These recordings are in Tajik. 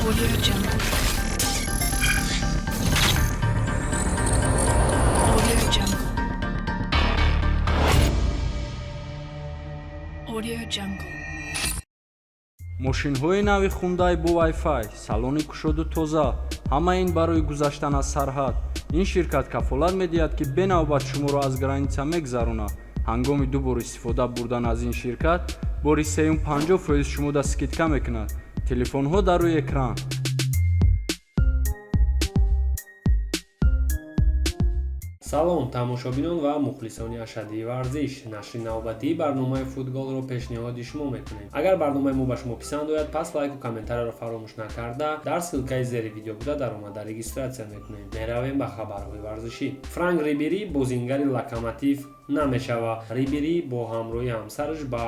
Audio Jungle. Audio Jungle. Audio Jungle. мошинҳои нави Hyundai бо Wi-Fi, салони кушоду тоза, ҳамаин барои гузаштан аз сарҳад. ин ширкат кафолат медиҳад ки бенавбат шуморо аз граница мегзаронад. ҳангоми дубор истифода бурдан аз ин ширкат бори сеюм 50% шумода скидка мекунад. телефонҳо дар рӯи экран. салом тамошобинон ва мухлисони ашадии варзиш. нашри навбатии барномаи футболро пешниҳоди шумо мекунем. агар барномаи мо ба шумо писанд ояд, пас лайку комментарияро фаромӯш накарда дар ссилкаи зери видео буда даромада регистратсия мекунем. меравем ба хабарҳои варзишӣ. Франк Рибери бозингари Локомотив намешава. Рибери бо ҳамроҳи ҳамсараш ба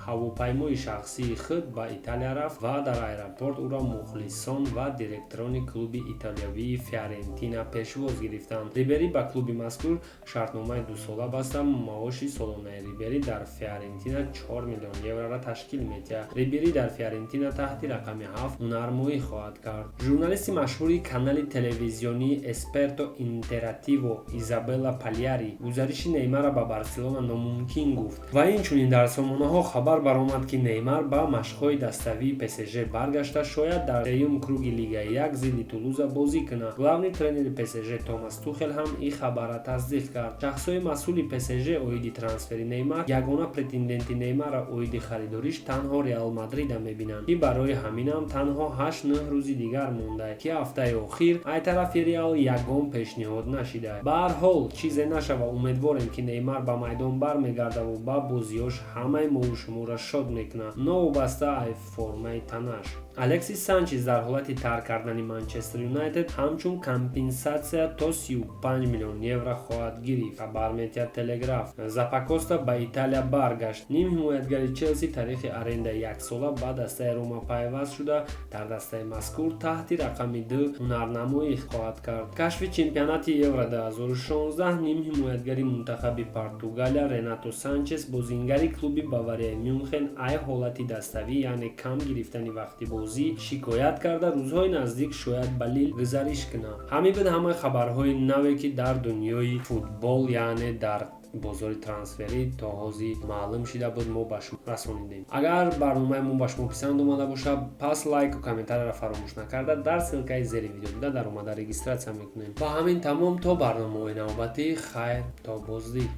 ҳавопаймои шахсии худ ба Италия рафт ва дар аэропорт ӯро мухлисон ва директорони клуби италиёвии Фиорентина пешвоз гирифтанд. Рибери ба клуби мазкур шартномаи 2 сола баста. маоши солонаи Рибери дар Фиорентина 4 миллион евроро ташкил медиҳад. Рибери дар Фиорентина таҳти рақами 7 ҳунармоӣ хоҳад кард. журналисти машҳури канали телевизионии Эсперто Интеративо Изабелла Пальяри гузариши Неймара ба Барселона номумкин гуфт ва инчунин дар сомонаҳо хабар баромад ки Неймар ба машқҳои даставии ПСЖ баргашта шояд дар сеюм круги Лигаи 1 зидди Тулуза бозӣ кунад. главни тренери ПСЖ Томас Тухел ҳам ин хабарро тасдиқ кард. шахсои масъули ПСЖ оиди трансфери Неймар ягона претенденти Неймара оиди харидориш танҳо Реал Мадрида мебинанд, ки барои ҳаминам танҳо 8-9 рӯзи дигар мондааст, ки ҳафтаи охир ай тарафи Реал ягон пешниҳод нашидааст. ба ҳар ҳол чизе нашава, умедворем ки Неймар ба майдон бармегардаву ба бозиёш ҳамаи мову шуморо шод мекунад, новобаста ай формаи танаш. Алексис Санчес дар ҳолати тарк кардани Манчестер Юнайтед ҳамчун компенсатсия то 35 миллион евро хоҳад гирифт. хабар медиҳад Телеграф. Запакоста ба Италия баргашт. ним ҳимоятгари Челси таърихи арендаи 1 сола ба дастаи Рома пайваст шуда, дар дастаи мазкур таҳти рақами 2 ҳунарнамоӣ хоҳад кард. кашфи чемпионати Евро 2016. ним ҳимоятгари мунтахаби Португалия Ренато Санчес бозингари клуби Баварияи Мюнхен ай ҳолати даставӣ, яъне кам гирифтани вақти бозӣ шикоят карда, рӯзҳои наздик шояд ба Лил гузариш кунад. ҳамин буд ҳамаи хабарҳои наве ки дар дунёи футбол, яъне дар бозори трансферӣ то ҳозир маълум шуда буд, мо ба шумо расонидем. агар барномаи мо ба шумо писанд омада бошад, пас лайку комментарияро фаромӯш накарда дар ссилкаи зери видео буда даромада регистратсия мекунем. ба ҳамин тамом, то барномаҳои навбатӣ, хайр, то боздид.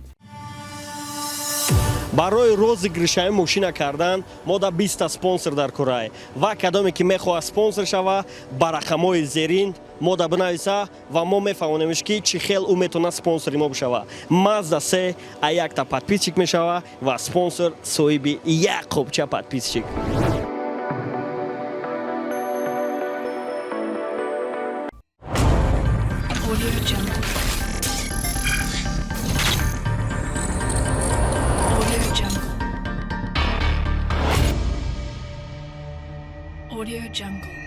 барои розыгришаи мошина кардан мо да 20 спонсор дар кураи ва кадоме ки мехоҳад спонсор шава ба рақамҳои зерин мода бинависа ва мо мефаҳмонемш ки чӣ хел ӯ метавонад спонсори мо бишава. Mazda 3 а якта подписчик мешава ва спонсор соҳиби як қопча подписчик. Audio Jungle. Audio Jungle. Audio Jungle.